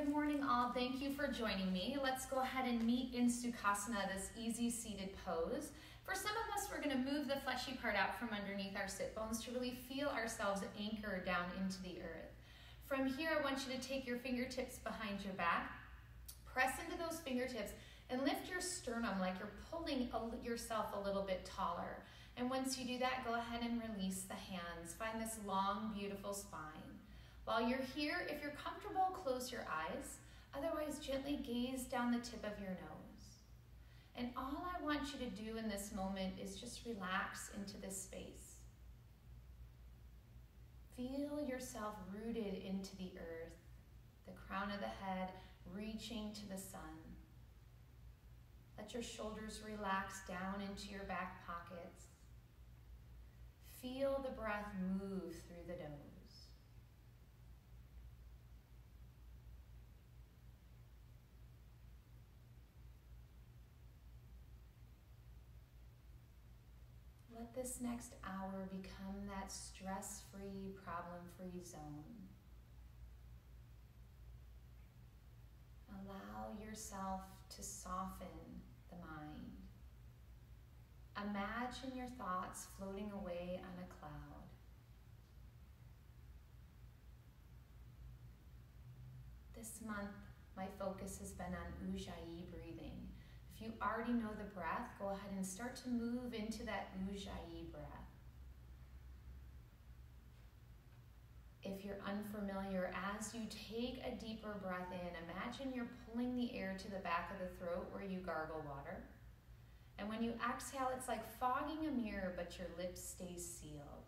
Good morning all, thank you for joining me. Let's go ahead and meet in Sukhasana, this easy seated pose. For some of us, we're gonna move the fleshy part out from underneath our sit bones to really feel ourselves anchor down into the earth. From here, I want you to take your fingertips behind your back, press into those fingertips and lift your sternum like you're pulling yourself a little bit taller. And once you do that, go ahead and release the hands. Find this long, beautiful spine. While you're here, if you're comfortable, close your eyes. Otherwise, gently gaze down the tip of your nose. And all I want you to do in this moment is just relax into this space. Feel yourself rooted into the earth, the crown of the head reaching to the sun. Let your shoulders relax down into your back pockets. Feel the breath move through the nose. Let this next hour become that stress-free, problem-free zone. Allow yourself to soften the mind. Imagine your thoughts floating away on a cloud. This month, my focus has been on Ujjayi breathing. If you already know the breath, go ahead and start to move into that Ujjayi breath. If you're unfamiliar, as you take a deeper breath in, imagine you're pulling the air to the back of the throat where you gargle water. And when you exhale, it's like fogging a mirror, but your lips stay sealed.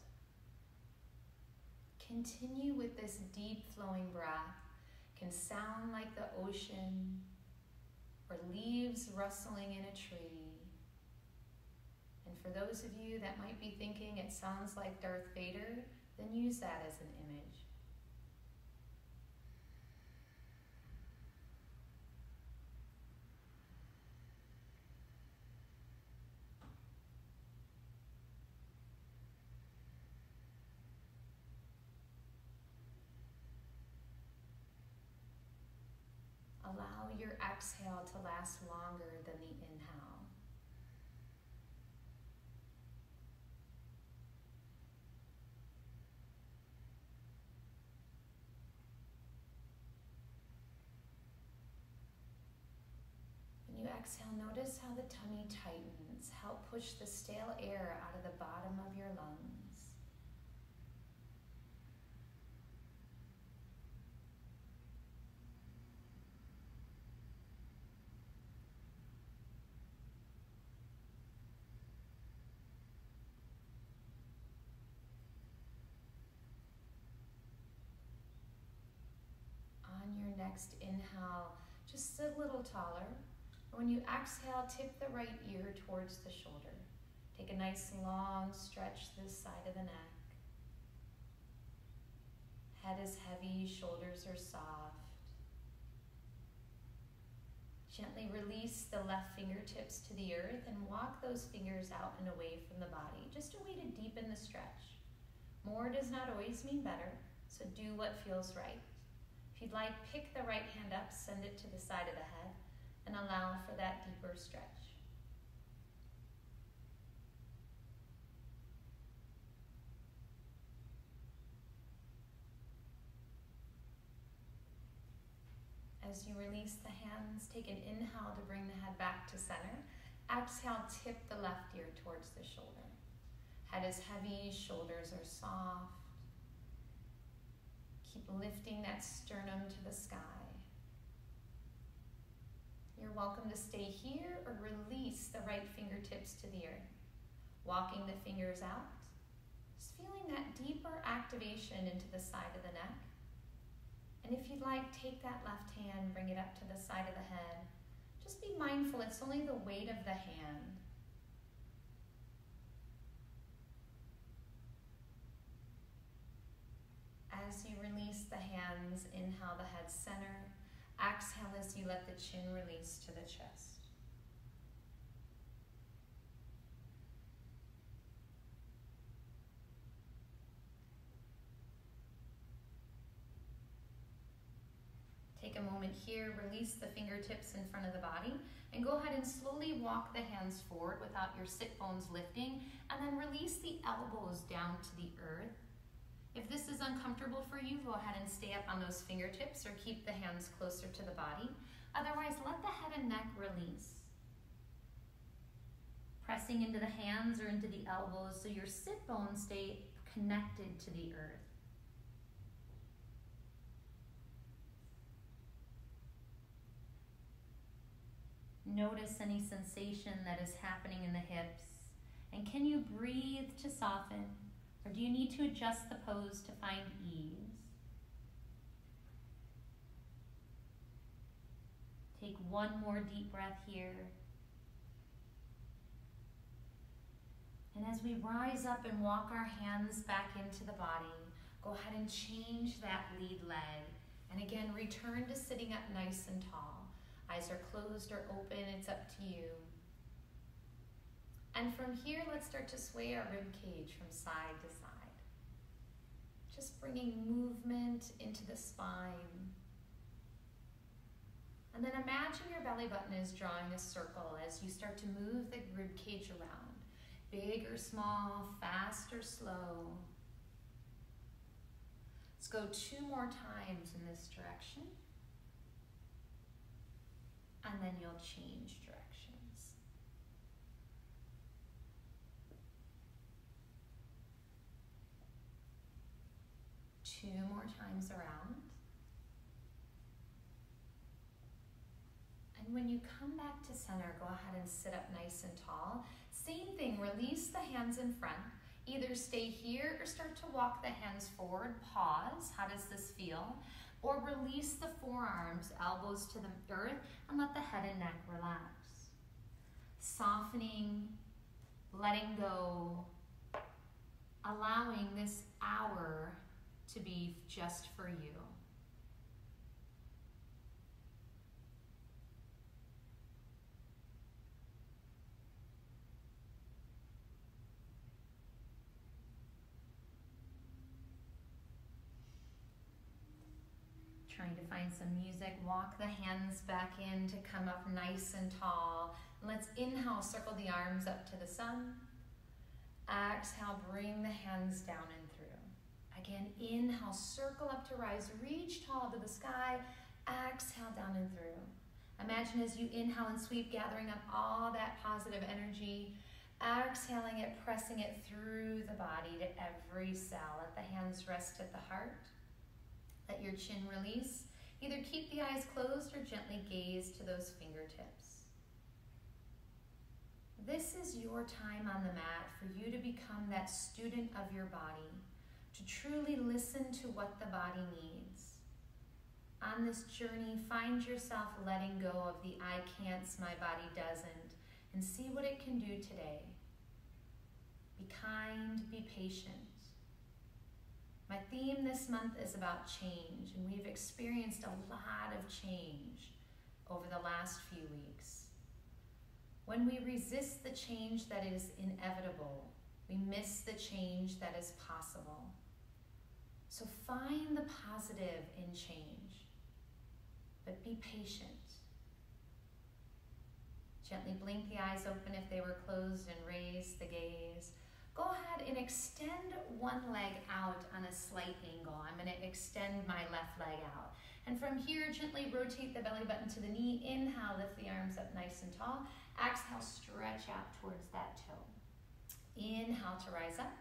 Continue with this deep flowing breath. It can sound like the ocean or leaves rustling in a tree. And for those of you that might be thinking it sounds like Darth Vader, then use that as an image. Allow your exhale to last longer than the inhale. When you exhale, notice how the tummy tightens. Help push the stale air out of the bottom of your lungs. On your next inhale, just sit a little taller. When you exhale, tip the right ear towards the shoulder. Take a nice long stretch this side of the neck. Head is heavy, shoulders are soft. Gently release the left fingertips to the earth and walk those fingers out and away from the body, just a way to deepen the stretch. More does not always mean better, so do what feels right. If you'd like, pick the right hand up, send it to the side of the head, and allow for that deeper stretch. As you release the hands, take an inhale to bring the head back to center. Exhale, tip the left ear towards the shoulder. Head is heavy, shoulders are soft. Keep lifting that sternum to the sky. You're welcome to stay here or release the right fingertips to the earth. Walking the fingers out, just feeling that deeper activation into the side of the neck. And if you'd like, take that left hand, bring it up to the side of the head. Just be mindful, it's only the weight of the hand. As you release the hands, inhale the head center. Exhale as you let the chin release to the chest. Take a a moment here, release the fingertips in front of the body, and go ahead and slowly walk the hands forward without your sit bones lifting, and then release the elbows down to the earth. If this is uncomfortable for you, go ahead and stay up on those fingertips or keep the hands closer to the body. Otherwise, let the head and neck release. Pressing into the hands or into the elbows so your sit bones stay connected to the earth. Notice any sensation that is happening in the hips. And can you breathe to soften? Or do you need to adjust the pose to find ease? Take one more deep breath here. And as we rise up and walk our hands back into the body, go ahead and change that lead leg. And again, return to sitting up nice and tall. Eyes are closed or open, it's up to you. And from here, let's start to sway our rib cage from side to side. Just bringing movement into the spine. And then imagine your belly button is drawing a circle as you start to move the rib cage around. Big or small, fast or slow. Let's go 2 more times in this direction. And then you'll change directions. 2 more times around. And when you come back to center, go ahead and sit up nice and tall. Same thing, release the hands in front. Either stay here or start to walk the hands forward. Pause, how does this feel? Or release the forearms, elbows to the earth, and let the head and neck relax. Softening, letting go, allowing this hour to be just for you. Trying to find some music. Walk the hands back in to come up nice and tall. And let's inhale, circle the arms up to the sun. Exhale, bring the hands down and through. Again, inhale, circle up to rise, reach tall to the sky. Exhale, down and through. Imagine as you inhale and sweep, gathering up all that positive energy. Exhaling it, pressing it through the body to every cell. Let the hands rest at the heart. Let your chin release. Either keep the eyes closed or gently gaze to those fingertips. This is your time on the mat for you to become that student of your body, to truly listen to what the body needs. On this journey, find yourself letting go of the I can'ts, my body doesn't, and see what it can do today. Be kind, be patient. My theme this month is about change, and we've experienced a lot of change over the last few weeks. When we resist the change that is inevitable, we miss the change that is possible. So find the positive in change, but be patient. Gently blink the eyes open if they were closed and raise the gaze. Go ahead and extend one leg out on a slight angle. I'm going to extend my left leg out. And from here, gently rotate the belly button to the knee. Inhale, lift the arms up nice and tall. Exhale, stretch out towards that toe. Inhale to rise up.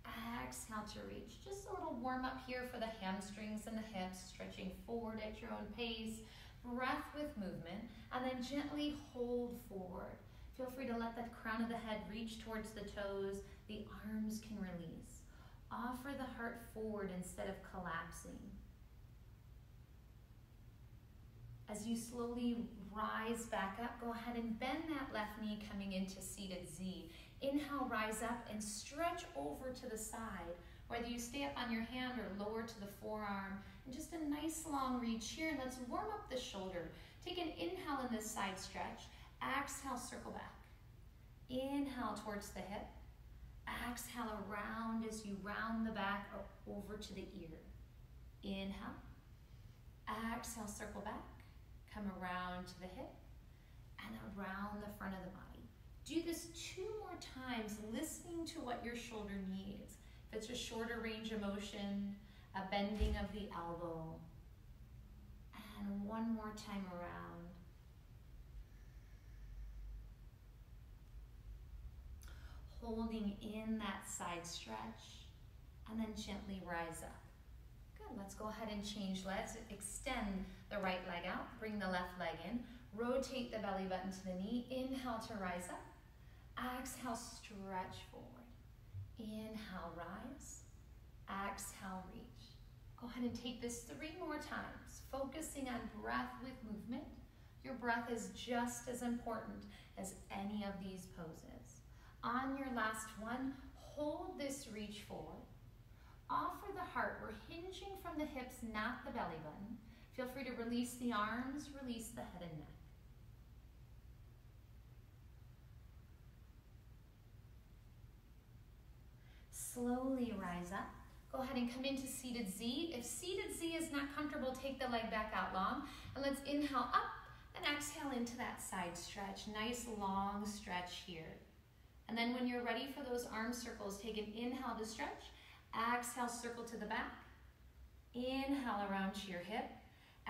Exhale to reach. Just a little warm up here for the hamstrings and the hips, stretching forward at your own pace. Breath with movement, and then gently hold forward. Feel free to let the crown of the head reach towards the toes. The arms can release. Offer the heart forward instead of collapsing. As you slowly rise back up, go ahead and bend that left knee coming into seated Z. Inhale, rise up and stretch over to the side. Whether you stay up on your hand or lower to the forearm. And just a nice long reach here. And let's warm up the shoulder. Take an inhale in this side stretch. Exhale, circle back. Inhale towards the hip. Exhale around as you round the back over to the ear. Inhale. Exhale, circle back. Come around to the hip and around the front of the body. Do this 2 more times, listening to what your shoulder needs. If it's a shorter range of motion, a bending of the elbow. And 1 more time around. Holding in that side stretch, and then gently rise up. Good, let's go ahead and change legs. Extend the right leg out, bring the left leg in, rotate the belly button to the knee, inhale to rise up, exhale, stretch forward, inhale, rise, exhale, reach. Go ahead and take this 3 more times, focusing on breath with movement. Your breath is just as important as any of these poses. On your last one, hold this reach forward. Offer the heart. We're hinging from the hips, not the belly button. Feel free to release the arms, release the head and neck. Slowly rise up. Go ahead and come into seated Z. If seated Z is not comfortable, take the leg back out long. And let's inhale up and exhale into that side stretch. Nice long stretch here. And then when you're ready for those arm circles, take an inhale to stretch. Exhale, circle to the back. Inhale around to your hip.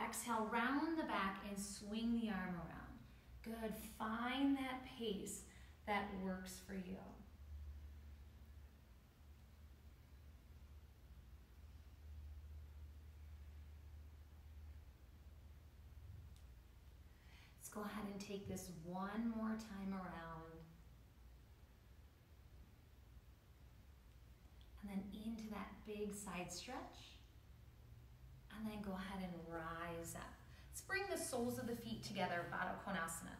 Exhale, round the back and swing the arm around. Good, find that pace that works for you. Let's go ahead and take this 1 more time around. And then into that big side stretch. And then go ahead and rise up. Let's bring the soles of the feet together, Baddha Konasana.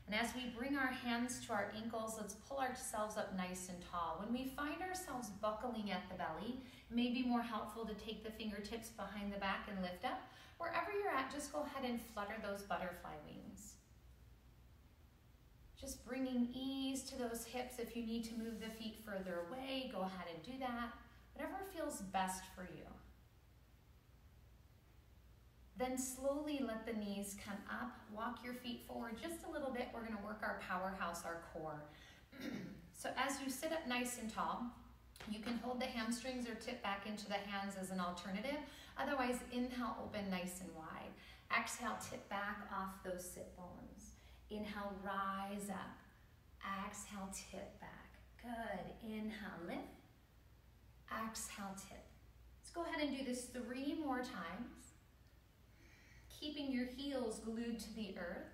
And as we bring our hands to our ankles, let's pull ourselves up nice and tall. When we find ourselves buckling at the belly, it may be more helpful to take the fingertips behind the back and lift up. Wherever you're at, just go ahead and flutter those butterfly wings. Just bringing ease to those hips. If you need to move the feet further away, go ahead and do that. Whatever feels best for you. Then slowly let the knees come up. Walk your feet forward just a little bit. We're going to work our powerhouse, our core. So as you sit up nice and tall, you can hold the hamstrings or tip back into the hands as an alternative. Otherwise, inhale, open nice and wide. Exhale, tip back off those sit bones. Inhale, rise up. Exhale, tip back. Good. Inhale, lift. Exhale, tip. Let's go ahead and do this 3 more times. Keeping your heels glued to the earth.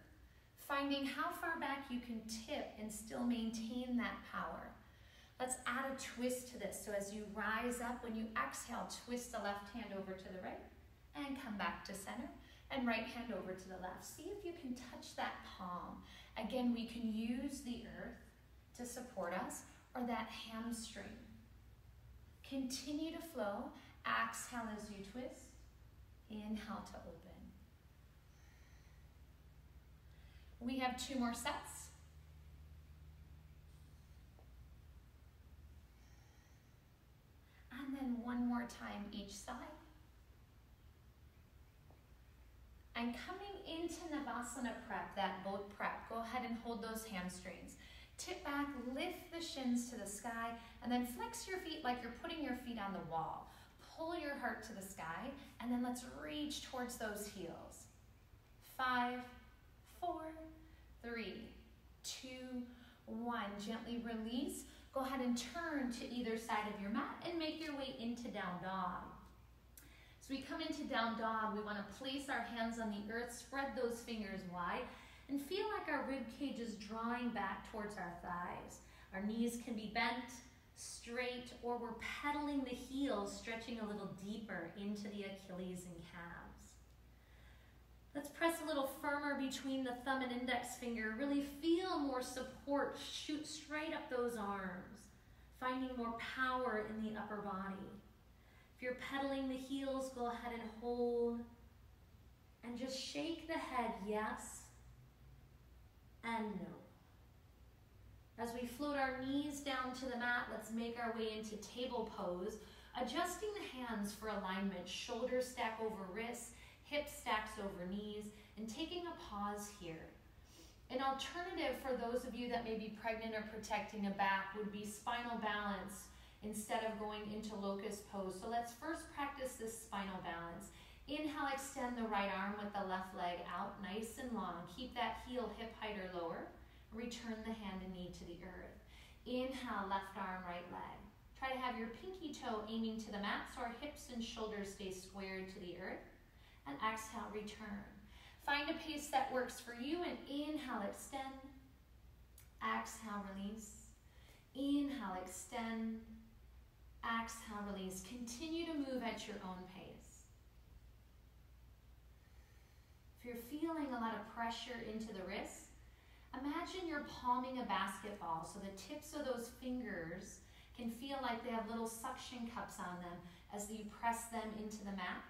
Finding how far back you can tip and still maintain that power. Let's add a twist to this. So as you rise up, when you exhale, twist the left hand over to the right and come back to center. And right hand over to the left. See if you can touch that palm. Again, we can use the earth to support us or that hamstring. Continue to flow. Exhale as you twist. Inhale to open. We have 2 more sets. And then 1 more time each side. And coming into Navasana prep, that boat prep, go ahead and hold those hamstrings. Tip back, lift the shins to the sky, and then flex your feet like you're putting your feet on the wall. Pull your heart to the sky, and then let's reach towards those heels. 5, 4, 3, 2, 1. Gently release. Go ahead and turn to either side of your mat and make your way into down dog. So we come into down dog, we want to place our hands on the earth, spread those fingers wide, and feel like our rib cage is drawing back towards our thighs. Our knees can be bent, straight, or we're pedaling the heels, stretching a little deeper into the Achilles and calves. Let's press a little firmer between the thumb and index finger. Really feel more support. Shoot straight up those arms, finding more power in the upper body. If you're pedaling the heels, go ahead and hold. And just shake the head, yes and no. As we float our knees down to the mat, let's make our way into table pose. Adjusting the hands for alignment. Shoulders stack over wrists, hips stacked over knees, and taking a pause here. An alternative for those of you that may be pregnant or protecting a back would be spinal balance instead of going into locust pose. So let's first practice this spinal balance. Inhale, extend the right arm with the left leg out, nice and long. Keep that heel hip height or lower. Return the hand and knee to the earth. Inhale, left arm, right leg. Try to have your pinky toe aiming to the mat so our hips and shoulders stay squared to the earth. And exhale, return. Find a pace that works for you, and inhale, extend. Exhale, release. Inhale, extend. Exhale, release. Continue to move at your own pace. If you're feeling a lot of pressure into the wrists, imagine you're palming a basketball so the tips of those fingers can feel like they have little suction cups on them as you press them into the mat.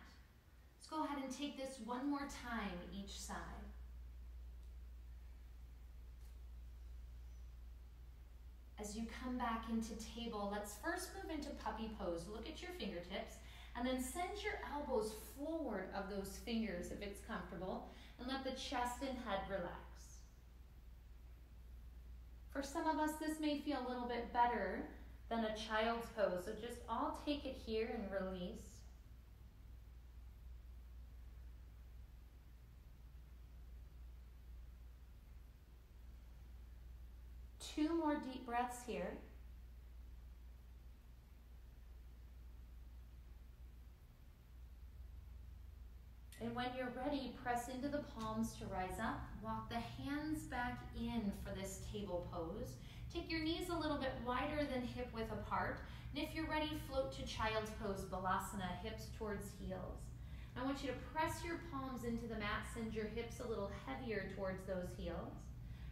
Let's go ahead and take this one more time each side. As you come back into table, let's first move into puppy pose. Look at your fingertips and then send your elbows forward of those fingers if it's comfortable, and let the chest and head relax. For some of us, this may feel a little bit better than a child's pose, so just I'll take it here and release. Two more deep breaths here. And when you're ready, press into the palms to rise up. Walk the hands back in for this table pose. Take your knees a little bit wider than hip width apart. And if you're ready, float to child's pose, Balasana, hips towards heels. I want you to press your palms into the mat, send your hips a little heavier towards those heels.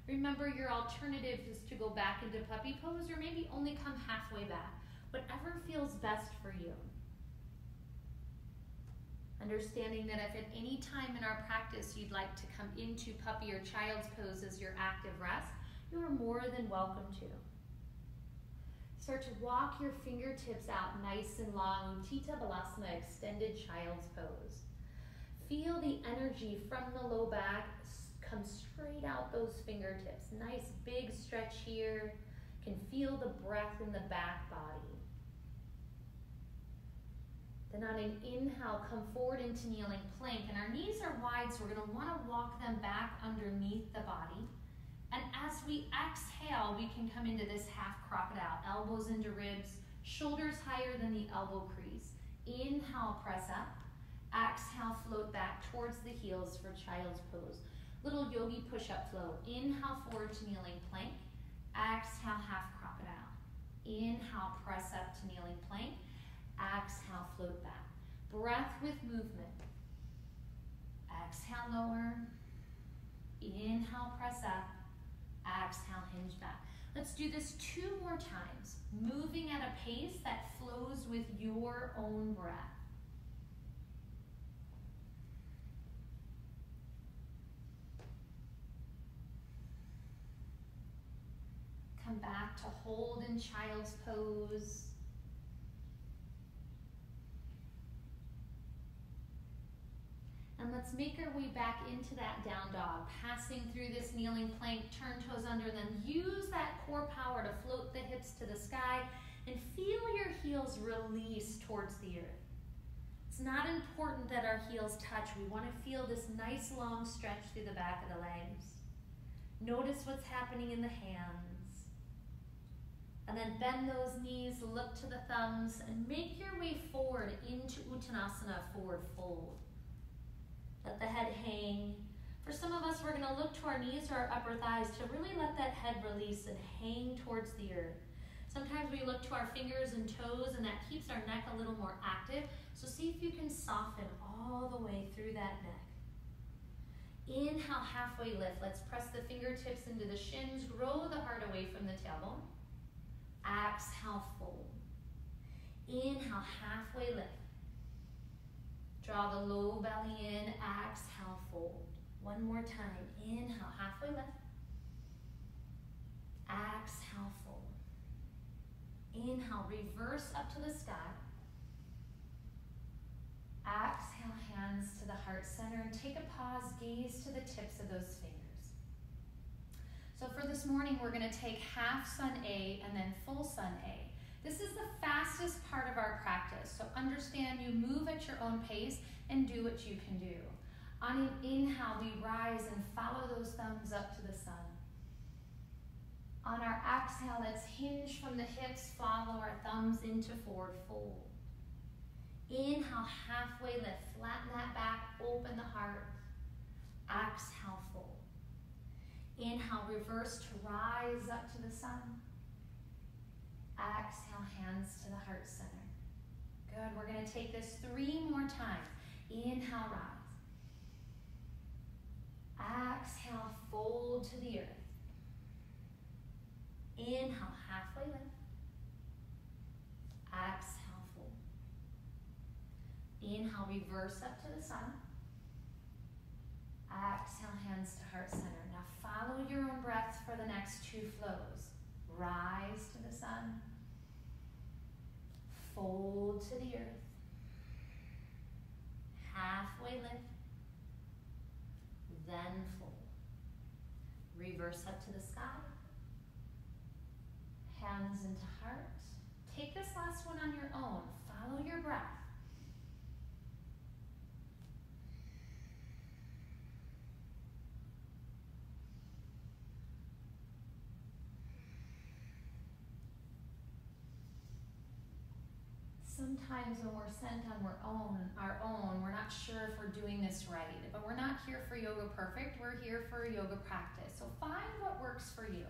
Remember, your alternative is to go back into puppy pose or maybe only come halfway back. Whatever feels best for you. Understanding that if at any time in our practice you'd like to come into puppy or child's pose as your active rest, you are more than welcome to. Start to walk your fingertips out nice and long. Utthita Balasana, extended child's pose. Feel the energy from the low back come straight out those fingertips. Nice big stretch here. Can feel the breath in the back body. Then on an inhale, come forward into kneeling plank. And our knees are wide, so we're going to want to walk them back underneath the body. And as we exhale, we can come into this half crocodile. Elbows into ribs, shoulders higher than the elbow crease. Inhale, press up. Exhale, float back towards the heels for child's pose. Little yogi push-up flow. Inhale, forward to kneeling plank. Exhale, half crocodile. Inhale, press up to kneeling plank. Exhale, float back. Breath with movement. Exhale, lower. Inhale, press up. Exhale, hinge back. Let's do this 2 more times, moving at a pace that flows with your own breath. Come back to hold in child's pose. And let's make our way back into that down dog, passing through this kneeling plank, turn toes under, then use that core power to float the hips to the sky and feel your heels release towards the earth. It's not important that our heels touch. We want to feel this nice long stretch through the back of the legs. Notice what's happening in the hands. And then bend those knees, look to the thumbs, and make your way forward into Uttanasana, forward fold. Let the head hang. For some of us, we're going to look to our knees or our upper thighs to really let that head release and hang towards the earth. Sometimes we look to our fingers and toes, and that keeps our neck a little more active. So see if you can soften all the way through that neck. Inhale, halfway lift. Let's press the fingertips into the shins, grow the heart away from the tailbone. Exhale, fold. Inhale, halfway lift. Draw the low belly in, exhale, fold. One more time. Inhale, halfway lift. Exhale, fold. Inhale, reverse up to the sky. Exhale, hands to the heart heart center, and take a pause, gaze to the tips of those fingers. So for this morning, we're going to take half sun A and then full sun A. This is the fastest part of our practice, so understand you move at your own pace and do what you can do. On an inhale, we rise and follow those thumbs up to the sun. On our exhale, let's hinge from the hips, follow our thumbs into forward fold. Inhale, halfway lift, flatten that back, open the heart. Exhale, fold. Inhale, reverse to rise up to the sun. Exhale, hands to the heart center. Good, we're going to take this 3 more times. Inhale, rise. Exhale, fold to the earth. Inhale, halfway lift. Exhale, fold. Inhale, reverse up to the sun. Exhale, hands to heart center. Now follow your own breath for the next 2 flows. Rise to the sun. Fold to the earth. Halfway lift. Then fold. Reverse up to the sky. Hands into heart. Take this last one on your own. Follow your breath. Sometimes when we're sent on our own, we're not sure if we're doing this right, but we're not here for Yoga Perfect, we're here for a yoga practice. So find what works for you.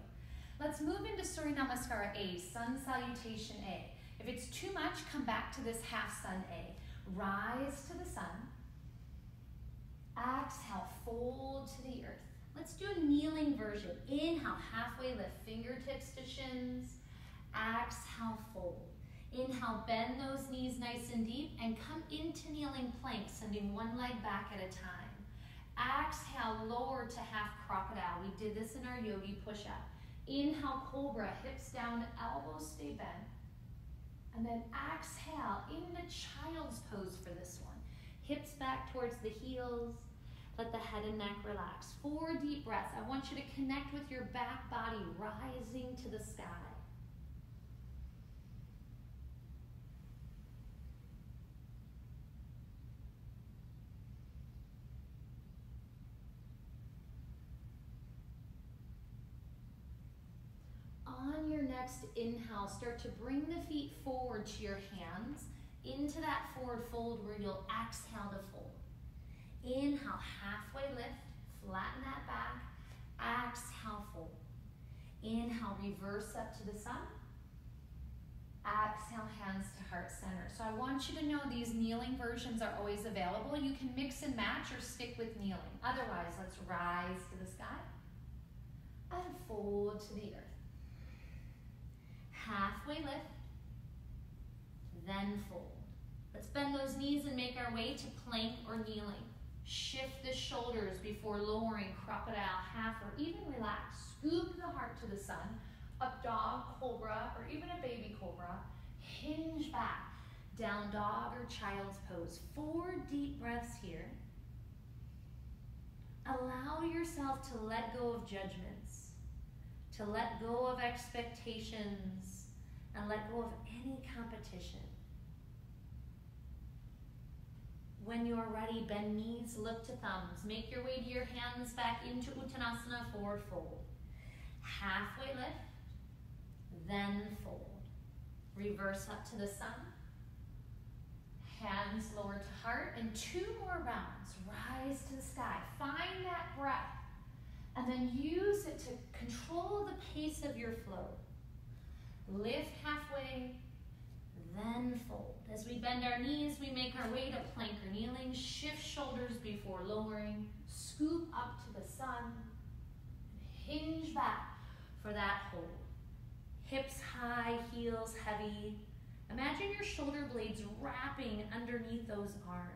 Let's move into Surya Namaskara A, Sun Salutation A. If it's too much, come back to this half sun A. Rise to the sun. Exhale, fold to the earth. Let's do a kneeling version. Inhale, halfway lift, fingertips to shins. Exhale, fold. Inhale, bend those knees nice and deep and come into kneeling plank, sending one leg back at a time. Exhale, lower to half crocodile. We did this in our yogi push-up. Inhale, cobra, hips down, elbows stay bent. And then exhale, into child's pose for this one. Hips back towards the heels. Let the head and neck relax. 4 deep breaths. I want you to connect with your back body, rising to the sky. On your next inhale, start to bring the feet forward to your hands, into that forward fold where you'll exhale to fold. Inhale, halfway lift, flatten that back. Exhale, fold. Inhale, reverse up to the sun. Exhale, hands to heart center. So I want you to know these kneeling versions are always available. You can mix and match or stick with kneeling. Otherwise, let's rise to the sky and fold to the earth. Halfway lift, then fold. Let's bend those knees and make our way to plank or kneeling. Shift the shoulders before lowering, crocodile, half, or even relax. Scoop the heart to the sun, up dog, cobra, or even a baby cobra. Hinge back, down dog or child's pose. 4 deep breaths here. Allow yourself to let go of judgments, to let go of expectations, and let go of any competition. When you're ready, bend knees, look to thumbs. Make your way to your hands back into Uttanasana, forward fold. Halfway lift, then fold. Reverse up to the sun. Hands lower to heart, and 2 more rounds. Rise to the sky. Find that breath, and then use it to control the pace of your flow. Lift halfway, then fold. As we bend our knees, we make our way to plank or kneeling. Shift shoulders before lowering. Scoop up to the sun. Hinge back for that hold. Hips high, heels heavy. Imagine your shoulder blades wrapping underneath those arms.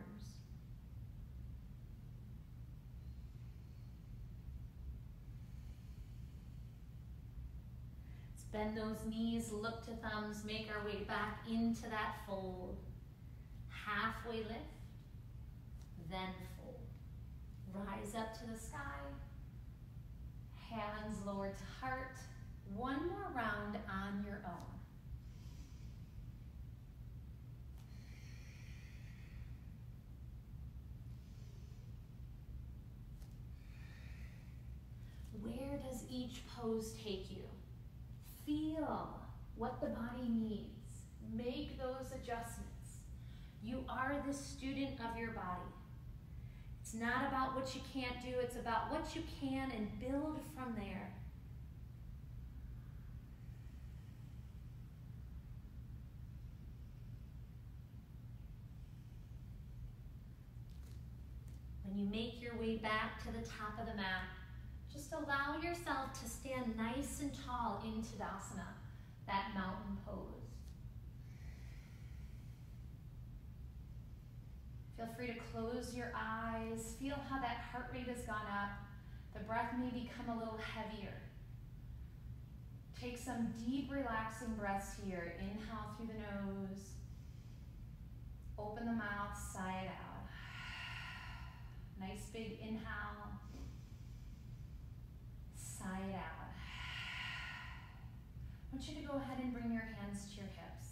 Bend those knees, look to thumbs, make our way back into that fold. Halfway lift, then fold. Rise up to the sky. Hands lower to heart. One more round on your own. Where does each pose take you? Feel what the body needs. Make those adjustments. You are the student of your body. It's not about what you can't do, it's about what you can and build from there. When you make your way back to the top of the mat, just allow yourself to stand nice and tall in Tadasana, that mountain pose. Feel free to close your eyes. Feel how that heart rate has gone up. The breath may become a little heavier. Take some deep, relaxing breaths here. Inhale through the nose. Open the mouth, sigh it out. Nice big inhale. Sigh it out. I want you to go ahead and bring your hands to your hips.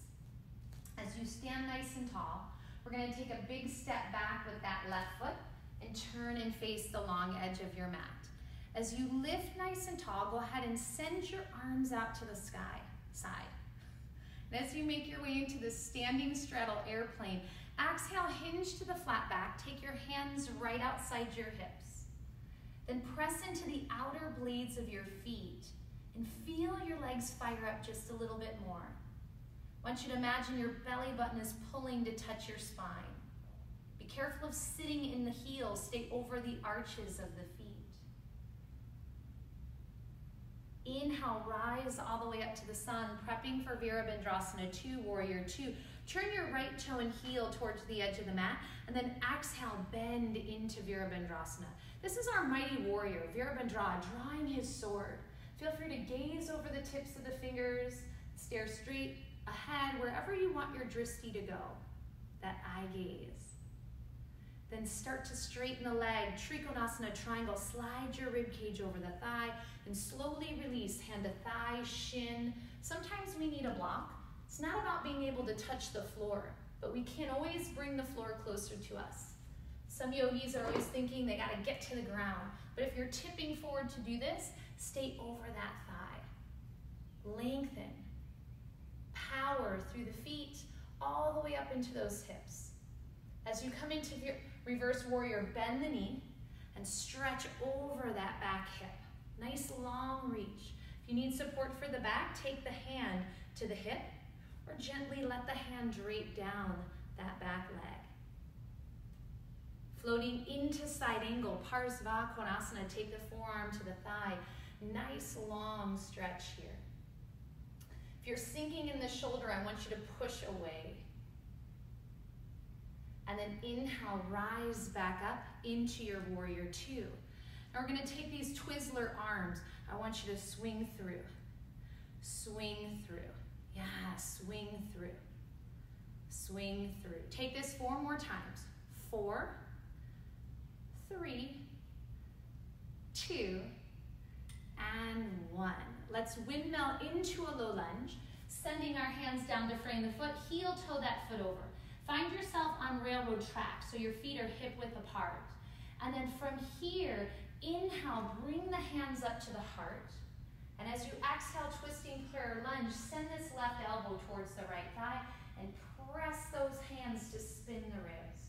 As you stand nice and tall, we're going to take a big step back with that left foot and turn and face the long edge of your mat. As you lift nice and tall, go ahead and send your arms out to the side. And as you make your way into the standing straddle airplane, exhale, hinge to the flat back. Take your hands right outside your hips. Then press into the outer blades of your feet and feel your legs fire up just a little bit more. I want you to imagine your belly button is pulling to touch your spine. Be careful of sitting in the heels. Stay over the arches of the feet. Inhale, rise all the way up to the sun, prepping for Virabhadrasana 2, Warrior 2. Turn your right toe and heel towards the edge of the mat, and then exhale, bend into Virabhadrasana. This is our mighty warrior, Virabhadra, drawing his sword. Feel free to gaze over the tips of the fingers, stare straight ahead, wherever you want your drishti to go, that eye gaze. Then start to straighten the leg, Trikonasana triangle, slide your rib cage over the thigh, and slowly release, hand to thigh, shin. Sometimes we need a block. It's not about being able to touch the floor, but we can always bring the floor closer to us. Some yogis are always thinking they gotta get to the ground, but if you're tipping forward to do this, stay over that thigh. Lengthen. Power through the feet, all the way up into those hips. As you come into reverse warrior, bend the knee and stretch over that back hip. Nice long reach. If you need support for the back, take the hand to the hip or gently let the hand drape down that back leg. Floating into side angle, Parsva Konasana, take the forearm to the thigh. Nice long stretch here. If you're sinking in the shoulder, I want you to push away. And then inhale, rise back up into your warrior 2. Now we're going to take these Twizzler arms. I want you to swing through. Swing through. Yeah, swing through. Swing through. Take this 4 more times. 4, 3, 2, and 1. Let's windmill into a low lunge, sending our hands down to frame the foot, heel toe that foot over. Find yourself on railroad track, so your feet are hip width apart. And then from here, inhale, bring the hands up to the heart. And as you exhale, twisting prayer lunge, send this left elbow towards the right thigh and press those hands to spin the ribs.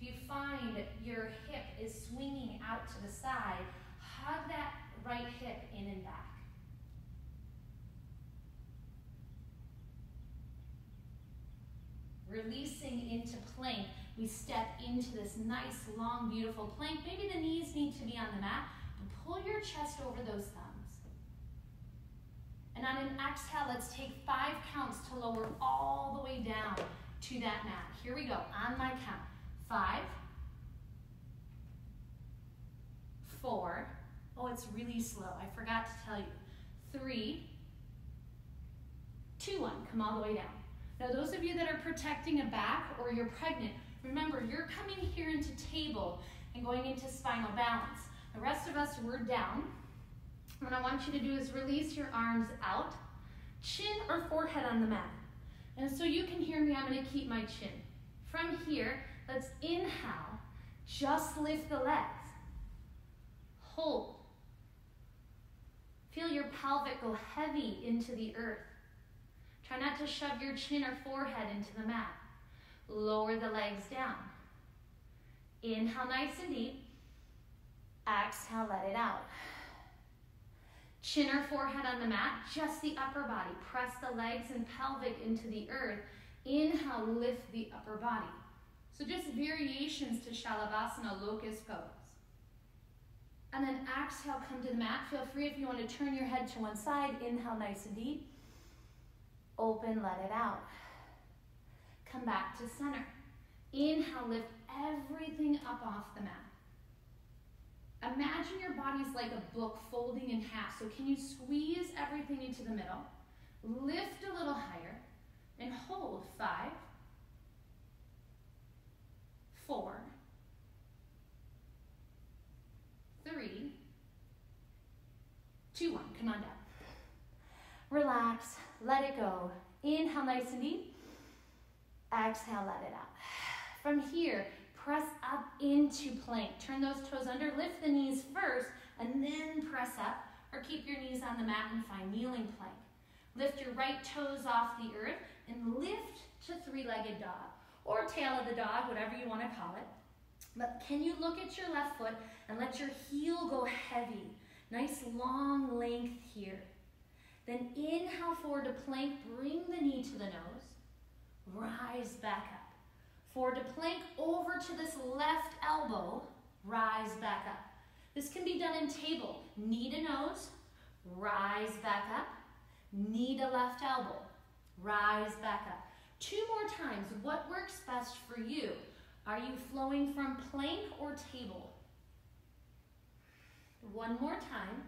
If you find your hip is swinging out to the side, hug that right hip in and back. Releasing into plank, we step into this nice, long, beautiful plank. Maybe the knees need to be on the mat, but pull your chest over those thumbs. And on an exhale, let's take 5 counts to lower all the way down to that mat. Here we go, on my count. 5, 4, oh, it's really slow, I forgot to tell you. 3, 2, 1, come all the way down. Now those of you that are protecting a back or you're pregnant, remember you're coming here into table and going into spinal balance. The rest of us, we're down. What I want you to do is release your arms out, chin or forehead on the mat. And so you can hear me, I'm going to keep my chin. From here, let's inhale, just lift the legs. Hold. Feel your pelvic go heavy into the earth. Try not to shove your chin or forehead into the mat. Lower the legs down. Inhale nice and deep. Exhale, let it out. Chin or forehead on the mat, just the upper body. Press the legs and pelvic into the earth. Inhale, lift the upper body. So just variations to Shalabhasana, locust pose. And then exhale, come to the mat. Feel free if you want to turn your head to one side. Inhale, nice and deep. Open, let it out. Come back to center. Inhale, lift everything up off the mat. Imagine your body's like a book folding in half. So can you squeeze everything into the middle? Lift a little higher and hold. 5, 4, 3, 2, 1. Come on down. Relax. Let it go. Inhale nice and deep. Exhale, let it out. From here, press up into plank. Turn those toes under. Lift the knees first and then press up. Or keep your knees on the mat and find kneeling plank. Lift your right toes off the earth and lift to three-legged dog. Or tail of the dog, whatever you want to call it. But can you look at your left foot and let your heel go heavy? Nice long length here. Then inhale forward to plank, bring the knee to the nose, rise back up. Forward to plank, over to this left elbow, rise back up. This can be done in table. Knee to nose, rise back up, knee to left elbow, rise back up. 2 more times, what works best for you? Are you flowing from plank or table? 1 more time.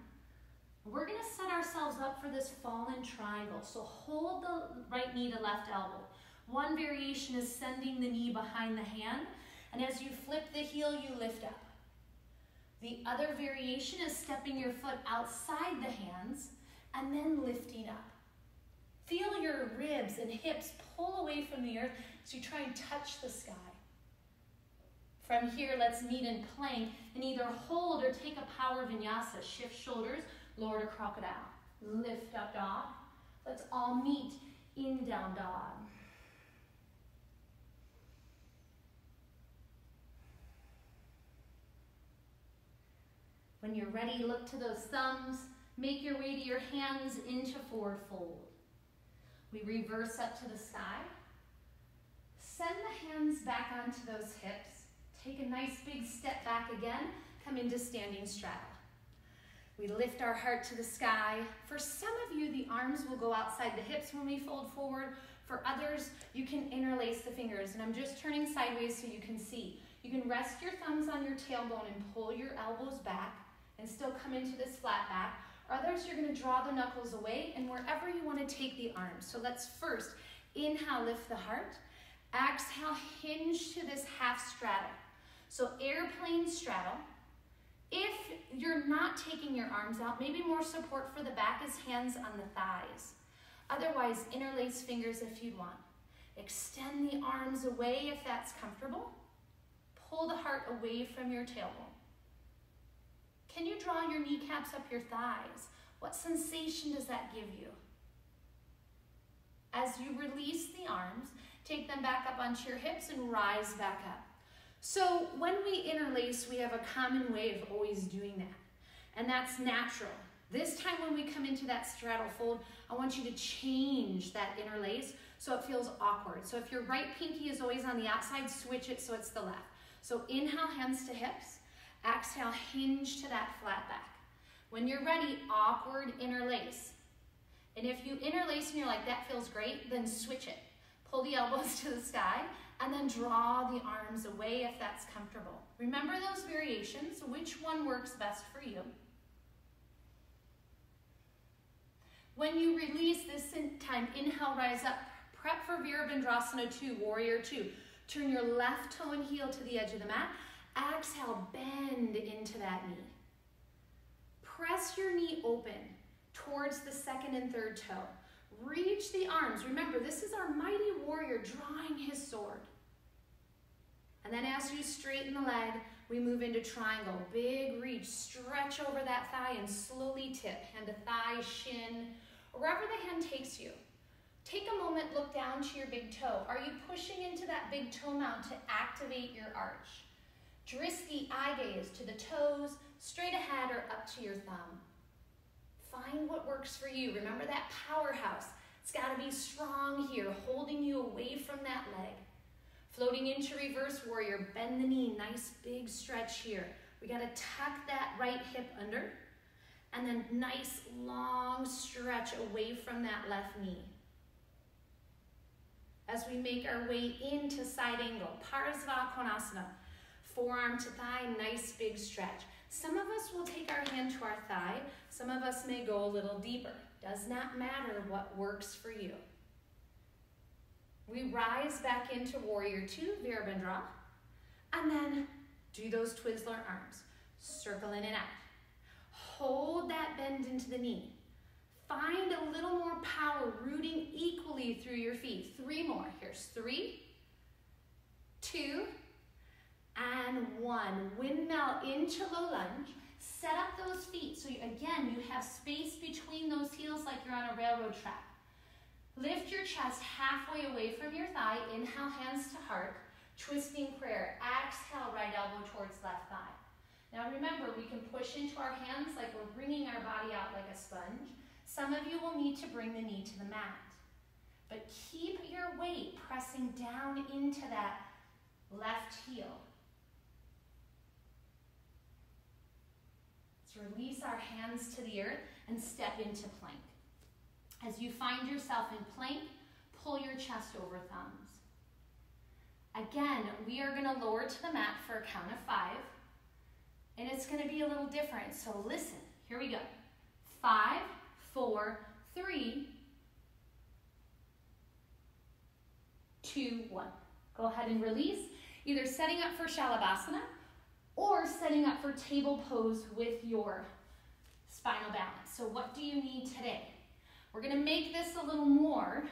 We're going to set ourselves up for this fallen triangle. So hold the right knee to left elbow. One variation is sending the knee behind the hand, and as you flip the heel, you lift up. The other variation is stepping your foot outside the hands and then lifting up. Feel your ribs and hips pull away from the earth as you try and touch the sky. From here, let's meet in plank and either hold or take a power vinyasa. Shift shoulders, lower to crocodile. Lift up dog. Let's all meet in down dog. When you're ready, look to those thumbs. Make your way to your hands into forward fold. We reverse up to the sky. Send the hands back onto those hips. Take a nice big step back again. Come into standing straddle. We lift our heart to the sky. For some of you, the arms will go outside the hips when we fold forward. For others, you can interlace the fingers. And I'm just turning sideways so you can see. You can rest your thumbs on your tailbone and pull your elbows back and still come into this flat back. Or others, you're going to draw the knuckles away and wherever you want to take the arms. So let's first inhale, lift the heart. Exhale, hinge to this half straddle. So airplane straddle. If you're not taking your arms out, maybe more support for the back is hands on the thighs. Otherwise, interlace fingers if you'd want. Extend the arms away if that's comfortable. Pull the heart away from your tailbone. Can you draw your kneecaps up your thighs? What sensation does that give you? As you release the arms, take them back up onto your hips and rise back up. So when we interlace, we have a common way of always doing that. And that's natural. This time when we come into that straddle fold, I want you to change that interlace so it feels awkward. So if your right pinky is always on the outside, switch it so it's the left. So inhale, hands to hips. Exhale, hinge to that flat back. When you're ready, awkward interlace. And if you interlace and you're like, that feels great, then switch it. Pull the elbows to the sky and then draw the arms away if that's comfortable. Remember those variations, which one works best for you. When you release this time, inhale, rise up. Prep for Virabhadrasana 2, Warrior 2. Turn your left toe and heel to the edge of the mat. Exhale, bend into that knee. Press your knee open towards the second and third toe. Reach the arms. Remember, this is our mighty warrior drawing his sword. And then as you straighten the leg, we move into triangle. Big reach, stretch over that thigh and slowly tip. Hand to thigh, shin, wherever the hand takes you. Take a moment, look down to your big toe. Are you pushing into that big toe mount to activate your arch? Dristy eye gaze to the toes, straight ahead or up to your thumb. Find what works for you. Remember that powerhouse. It's got to be strong here, holding you away from that leg. Floating into reverse warrior, bend the knee, nice big stretch here. We got to tuck that right hip under, and then nice long stretch away from that left knee. As we make our way into side angle, Parsva Konasana, forearm to thigh, nice big stretch. Some of us will take our hand to our thigh. Some of us may go a little deeper. Does not matter what works for you. We rise back into Warrior 2, Virabhandra, and then do those Twizzler arms. Circle in and out. Hold that bend into the knee. Find a little more power rooting equally through your feet. 3 more. Here's 3, 2, and 1. Windmill into low lunge. Set up those feet so again you have space between those heels like you're on a railroad track. Lift your chest halfway away from your thigh. Inhale, hands to heart. Twisting prayer. Exhale, right elbow towards left thigh. Now remember, we can push into our hands like we're bringing our body out like a sponge. Some of you will need to bring the knee to the mat. But keep your weight pressing down into that left heel. Let's release our hands to the earth and step into plank. As you find yourself in plank, pull your chest over thumbs. Again, we are going to lower to the mat for a count of 5. And it's going to be a little different. So listen, here we go. 5, 4, 3, 2, 1. Go ahead and release, either setting up for Shalabhasana or setting up for table pose with your spinal balance. So what do you need today? We're going to make this a little more.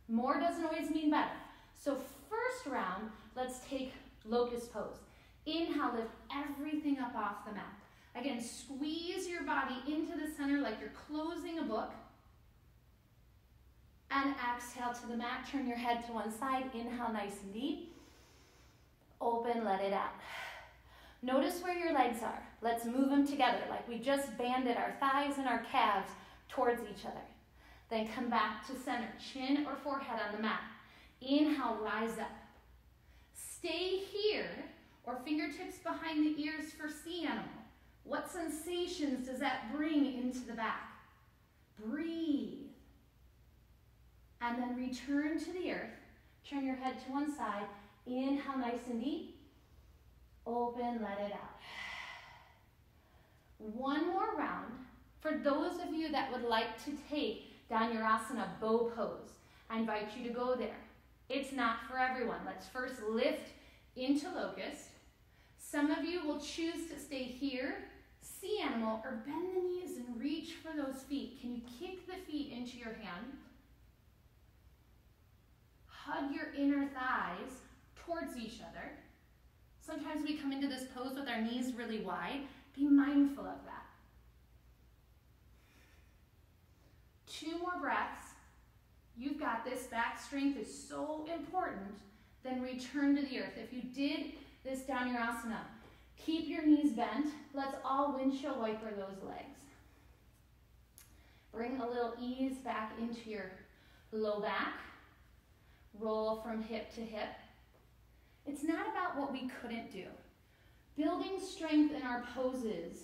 More doesn't always mean better. So first round, let's take locust pose. Inhale, lift everything up off the mat. Again, squeeze your body into the center like you're closing a book. And exhale to the mat. Turn your head to one side. Inhale, nice and deep. Open, let it out. Notice where your legs are. Let's move them together like we just banded our thighs and our calves towards each other. Then come back to center, chin or forehead on the mat. Inhale, rise up. Stay here or fingertips behind the ears for sea animal. What sensations does that bring into the back? Breathe. And then return to the earth. Turn your head to one side. Inhale, nice and deep. Open, let it out. One more round. For those of you that would like to take Dhanurasana, bow pose, I invite you to go there. It's not for everyone. Let's first lift into locust. Some of you will choose to stay here, sea animal, or bend the knees and reach for those feet. Can you kick the feet into your hand? Hug your inner thighs towards each other. Sometimes we come into this pose with our knees really wide. Be mindful of that. 2 more breaths. You've got this. Back strength is so important. Then return to the earth. If you did this Dhanurasana, keep your knees bent. Let's all windshield wiper those legs. Bring a little ease back into your low back. Roll from hip to hip. It's not about what we couldn't do. Building strength in our poses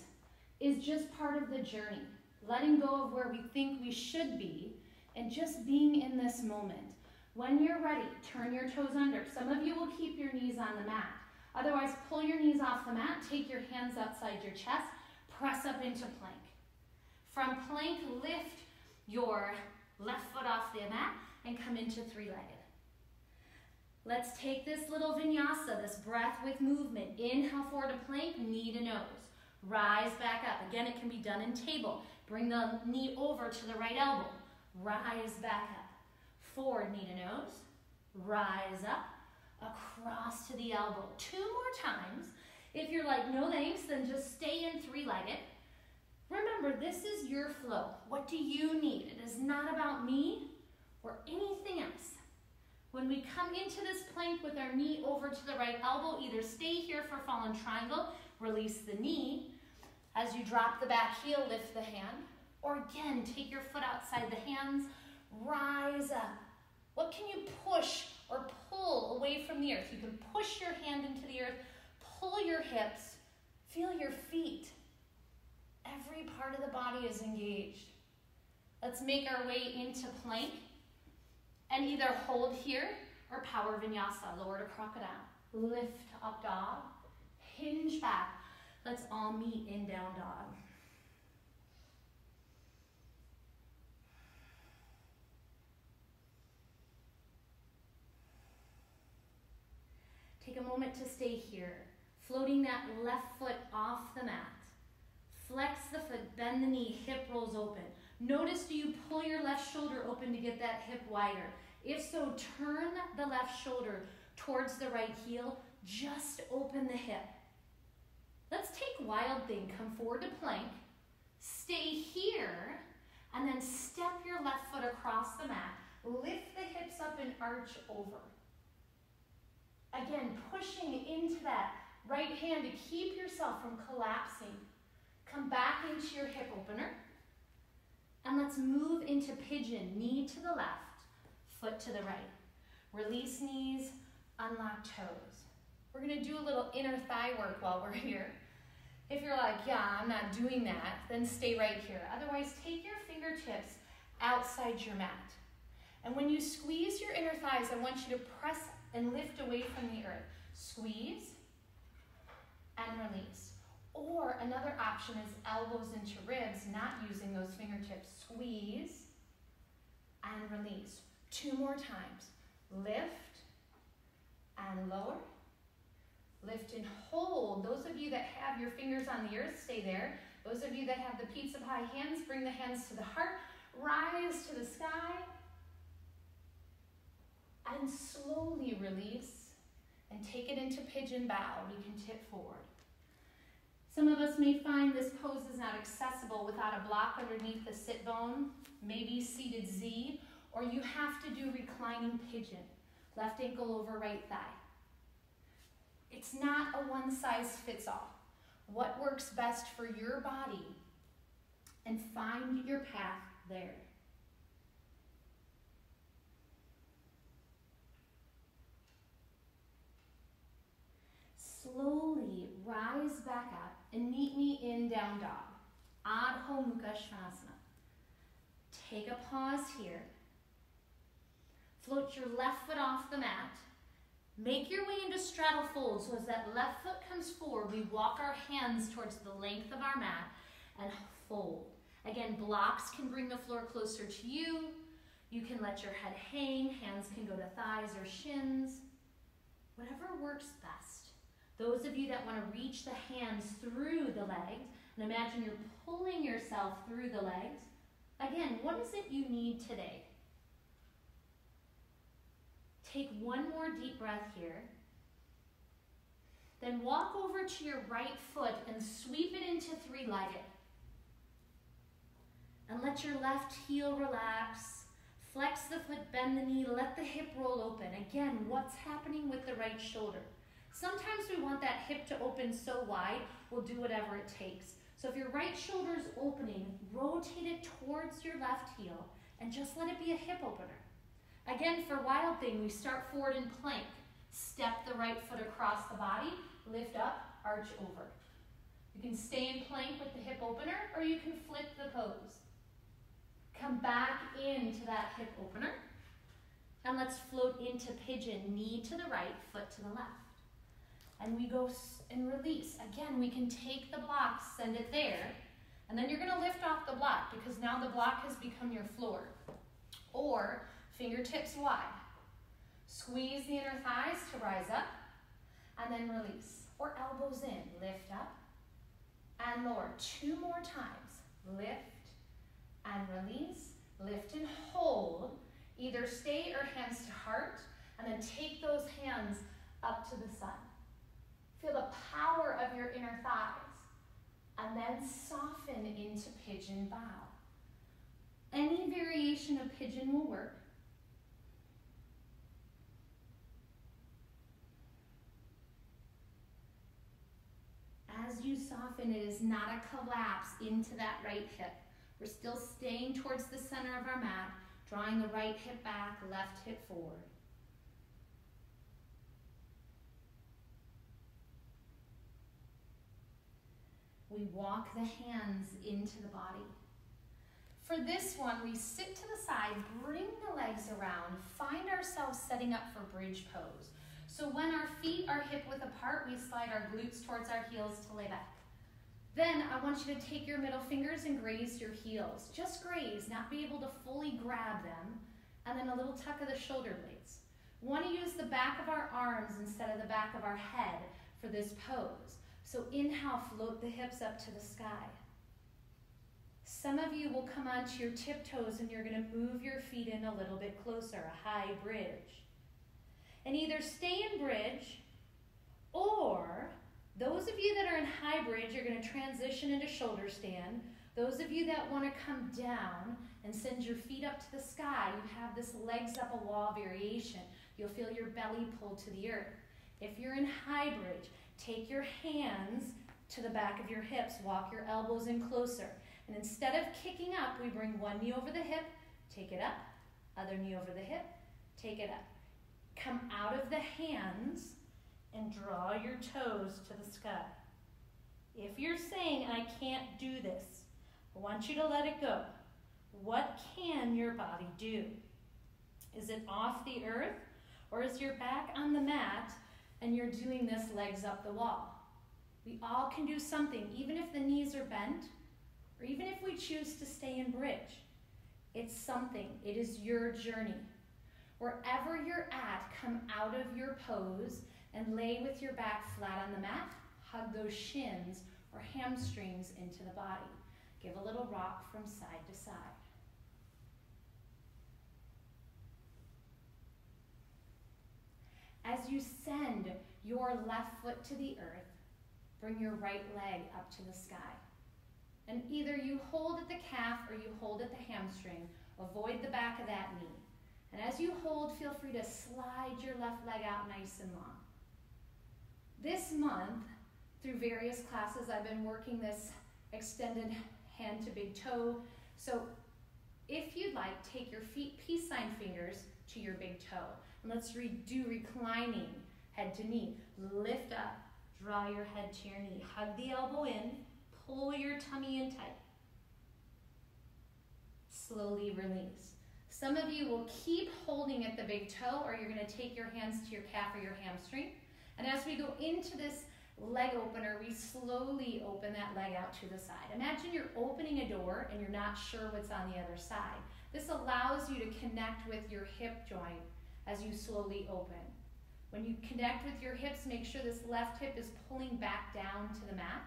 is just part of the journey. Letting go of where we think we should be and just being in this moment. When you're ready, turn your toes under. Some of you will keep your knees on the mat. Otherwise, pull your knees off the mat, take your hands outside your chest, press up into plank. From plank, lift your left foot off the mat, and come into three-legged. Let's take this little vinyasa, this breath with movement. Inhale forward to plank, knee to nose. Rise back up. Again, it can be done in table. Bring the knee over to the right elbow. Rise back up. Forward, knee to nose. Rise up. Across to the elbow. 2 more times. If you're like, no thanks, then just stay in three-legged. Remember, this is your flow. What do you need? It is not about me or anything else. When we come into this plank with our knee over to the right elbow, either stay here for fallen triangle, release the knee. As you drop the back heel, lift the hand. Or again, take your foot outside the hands, rise up. What can you push or pull away from the earth? You can push your hand into the earth, pull your hips, feel your feet. Every part of the body is engaged. Let's make our way into plank and either hold here or power vinyasa, lower to crocodile. Lift up dog, hinge back. Let's all meet in down dog. Take a moment to stay here, floating that left foot off the mat. Flex the foot, bend the knee, hip rolls open. Notice, do you pull your left shoulder open to get that hip wider? If so, turn the left shoulder towards the right heel. Just open the hip. Let's take wild thing. Come forward to plank. Stay here, and then step your left foot across the mat. Lift the hips up and arch over. Again, pushing into that right hand to keep yourself from collapsing. Come back into your hip opener. And let's move into pigeon, knee to the left, foot to the right. Release knees, unlock toes. We're gonna do a little inner thigh work while we're here. If you're like, yeah, I'm not doing that, then stay right here. Otherwise, take your fingertips outside your mat. And when you squeeze your inner thighs, I want you to press and lift away from the earth. Squeeze and release. Or another option is elbows into ribs, not using those fingertips. Squeeze and release. 2 more times. Lift and lower. Lift and hold. Those of you that have your fingers on the earth, stay there. Those of you that have the pizza pie hands, bring the hands to the heart. Rise to the sky. And slowly release and take it into pigeon bow. We can tip forward. Some of us may find this pose is not accessible without a block underneath the sit bone, maybe seated Z, or you have to do reclining pigeon, left ankle over right thigh. It's not a one size fits all. What works best for your body, and find your path there. Slowly rise back up and meet me in down dog. Adho Mukha Svanasana. Take a pause here. Float your left foot off the mat. Make your way into straddle fold. So as that left foot comes forward, we walk our hands towards the length of our mat and fold. Again, blocks can bring the floor closer to you. You can let your head hang. Hands can go to thighs or shins. Whatever works best. Those of you that want to reach the hands through the legs, and imagine you're pulling yourself through the legs. Again, what is it you need today? Take one more deep breath here. Then walk over to your right foot and sweep it into three-legged. And let your left heel relax. Flex the foot, bend the knee, let the hip roll open. Again, what's happening with the right shoulder? Sometimes we want that hip to open so wide, we'll do whatever it takes. So if your right shoulder's opening, rotate it towards your left heel and just let it be a hip opener. Again, for wild thing, we start forward in plank. Step the right foot across the body, lift up, arch over. You can stay in plank with the hip opener, or you can flip the pose. Come back into that hip opener, and let's float into pigeon, knee to the right, foot to the left. And we go and release. Again, we can take the block, send it there, and then you're gonna lift off the block because now the block has become your floor. Or Fingertips wide. Squeeze the inner thighs to rise up, and then release. Or elbows in, lift up, and lower. 2 more times. Lift and release. Lift and hold. Either stay or hands to heart, and then take those hands up to the sun. Feel the power of your inner thighs, and then soften into pigeon bow. Any variation of pigeon will work. As you soften, it is not a collapse into that right hip. We're still staying towards the center of our mat, drawing the right hip back, left hip forward. We walk the hands into the body. For this one, we sit to the side, bring the legs around, find ourselves setting up for bridge pose. So when our feet are hip width apart, we slide our glutes towards our heels to lay back. Then I want you to take your middle fingers and graze your heels. Just graze, not be able to fully grab them. And then a little tuck of the shoulder blades. We want to use the back of our arms instead of the back of our head for this pose. So inhale, float the hips up to the sky. Some of you will come onto your tiptoes and you're going to move your feet in a little bit closer, a high bridge. And either stay in bridge, or those of you that are in high bridge are going to transition into shoulder stand. Those of you that want to come down and send your feet up to the sky, you have this legs up a wall variation. You'll feel your belly pull to the earth. If you're in high bridge, take your hands to the back of your hips. Walk your elbows in closer. And instead of kicking up, we bring one knee over the hip, take it up. Other knee over the hip, take it up. Come out of the hands and draw your toes to the sky. If you're saying, I can't do this, I want you to let it go. What can your body do? Is it off the earth, or is your back on the mat and you're doing this legs up the wall? We all can do something, even if the knees are bent, or even if we choose to stay in bridge. It's something. It is your journey. Wherever you're at, come out of your pose and lay with your back flat on the mat. Hug those shins or hamstrings into the body. Give a little rock from side to side. As you send your left foot to the earth, bring your right leg up to the sky. And either you hold at the calf or you hold at the hamstring. Avoid the back of that knee. And as you hold, feel free to slide your left leg out nice and long. This month, through various classes, I've been working this extended hand to big toe. So if you'd like, take your feet peace sign fingers to your big toe. And let's do reclining head to knee. Lift up, draw your head to your knee. Hug the elbow in, pull your tummy in tight. Slowly release. Some of you will keep holding at the big toe, or you're going to take your hands to your calf or your hamstring. And as we go into this leg opener, we slowly open that leg out to the side. Imagine you're opening a door and you're not sure what's on the other side. This allows you to connect with your hip joint as you slowly open. When you connect with your hips, make sure this left hip is pulling back down to the mat,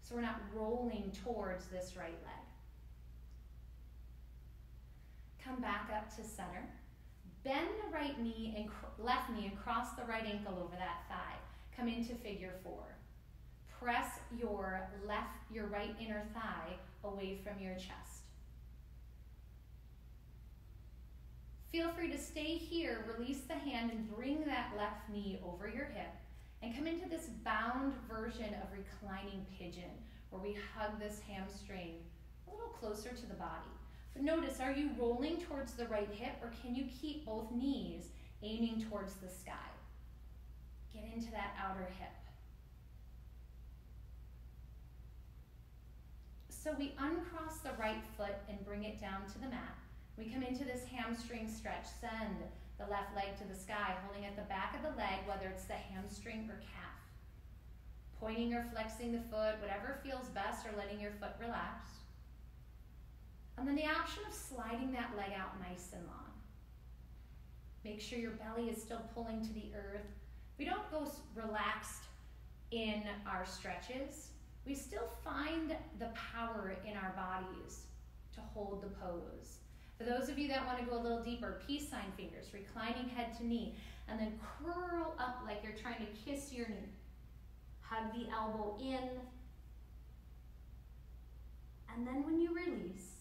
so we're not rolling towards this right leg. Come back up to center. Bend the right knee and left knee and cross the right ankle over that thigh. Come into figure 4. Press your right inner thigh away from your chest. Feel free to stay here, release the hand, and bring that left knee over your hip, and come into this bound version of reclining pigeon, where we hug this hamstring a little closer to the body. But notice, are you rolling towards the right hip, or can you keep both knees aiming towards the sky? Get into that outer hip. So we uncross the right foot and bring it down to the mat. We come into this hamstring stretch. Send the left leg to the sky, holding at the back of the leg, whether it's the hamstring or calf. Pointing or flexing the foot, whatever feels best, or letting your foot relax. And then the option of sliding that leg out nice and long. Make sure your belly is still pulling to the earth. We don't go relaxed in our stretches. We still find the power in our bodies to hold the pose. For those of you that want to go a little deeper, peace sign fingers, reclining head to knee, and then curl up like you're trying to kiss your knee. Hug the elbow in. And then when you release,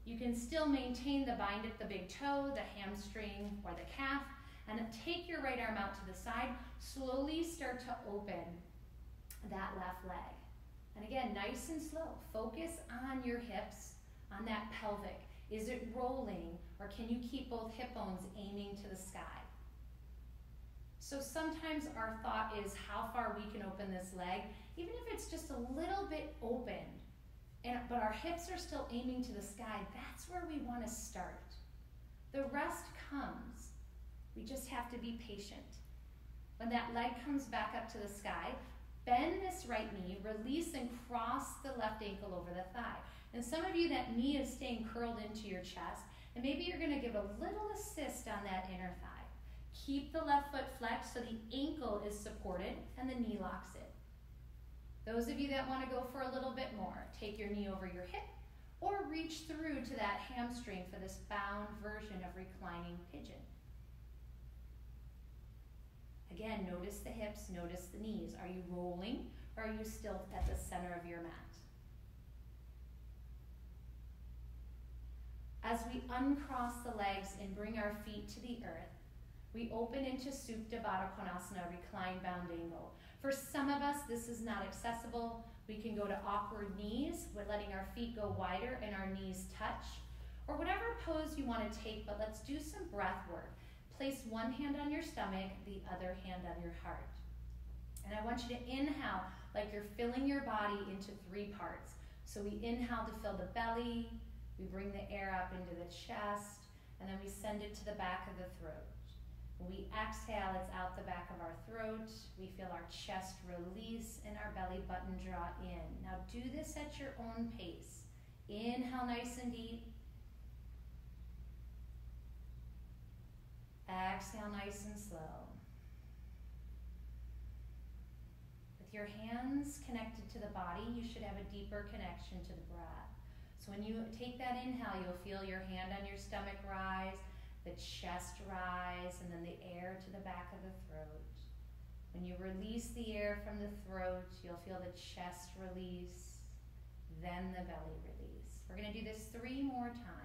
you can still maintain the bind at the big toe, the hamstring, or the calf, and take your right arm out to the side. Slowly start to open that left leg. And again, nice and slow. Focus on your hips, on that pelvic. Is it rolling, or can you keep both hip bones aiming to the sky? So sometimes our thought is how far we can open this leg, even if it's just a little bit open, but our hips are still aiming to the sky. That's where we want to start. The rest comes. We just have to be patient. When that leg comes back up to the sky, bend this right knee, release and cross the left ankle over the thigh. And some of you, that knee is staying curled into your chest, and maybe you're going to give a little assist on that inner thigh. Keep the left foot flexed so the ankle is supported and the knee locks it. Those of you that want to go for a little bit more, take your knee over your hip or reach through to that hamstring for this bound version of reclining pigeon. Again, notice the hips, notice the knees. Are you rolling, or are you still at the center of your mat? As we uncross the legs and bring our feet to the earth, we open into Supta Baddha Konasana, reclined bound angle. For some of us, this is not accessible. We can go to awkward knees, we're letting our feet go wider and our knees touch, or whatever pose you want to take, but let's do some breath work. Place one hand on your stomach, the other hand on your heart. And I want you to inhale like you're filling your body into 3 parts. So we inhale to fill the belly, we bring the air up into the chest, and then we send it to the back of the throat. When we exhale, it's out the back of our throat. We feel our chest release and our belly button draw in. Now do this at your own pace. Inhale nice and deep. Exhale nice and slow. With your hands connected to the body, you should have a deeper connection to the breath. So when you take that inhale, you'll feel your hand on your stomach rise, the chest rise, and then the air to the back of the throat. When you release the air from the throat, you'll feel the chest release, then the belly release. We're going to do this 3 more times.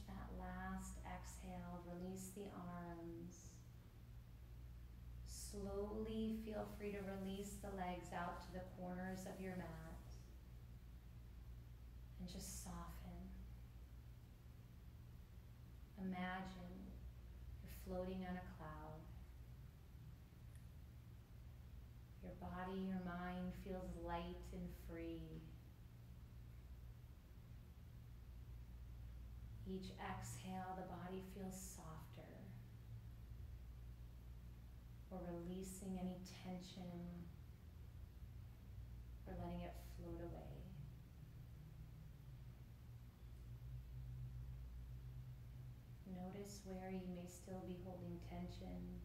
That last exhale, release the arms. Slowly feel free to release the legs out to the corners of your mat. And just soften. Imagine you're floating on a cloud. Your body, your mind feels light and free. Each exhale, the body feels softer. Or releasing any tension, or letting it float away. Notice where you may still be holding tension.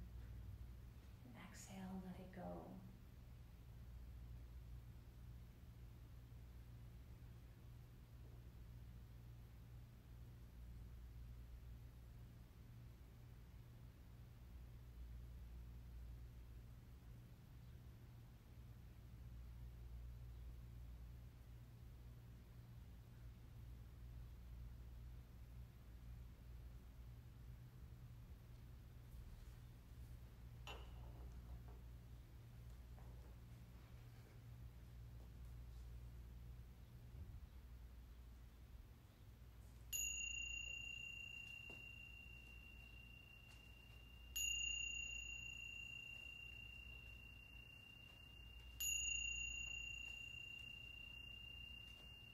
And exhale, let it go.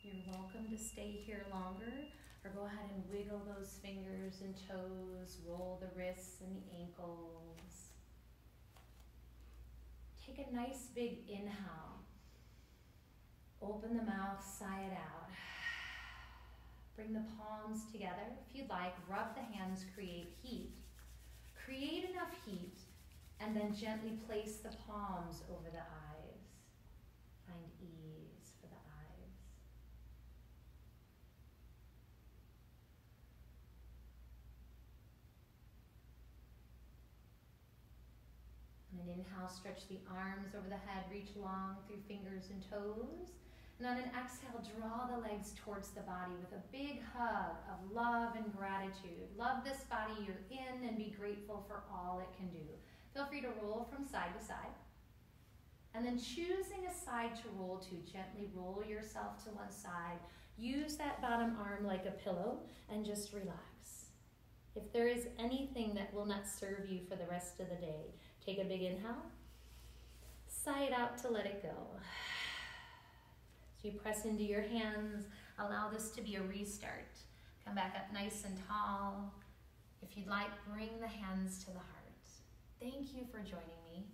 You're welcome to stay here longer, or go ahead and wiggle those fingers and toes, roll the wrists and the ankles. Take a nice big inhale. Open the mouth, sigh it out. Bring the palms together. If you'd like, rub the hands, create heat. Create enough heat, and then gently place the palms over the eyes. Find ease for the eyes. On an inhale, stretch the arms over the head, reach long through fingers and toes. And on an exhale, draw the legs towards the body with a big hug of love and gratitude. Love this body you're in and be grateful for all it can do. Feel free to roll from side to side. And then choosing a side to roll to, gently roll yourself to one side. Use that bottom arm like a pillow and just relax. If there is anything that will not serve you for the rest of the day, take a big inhale. Sigh it out to let it go. So you press into your hands, allow this to be a restart. Come back up nice and tall. If you'd like, bring the hands to the heart. Thank you for joining me.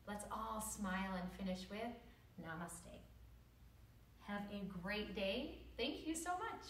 Let's all smile and finish with namaste. Have a great day. Thank you so much.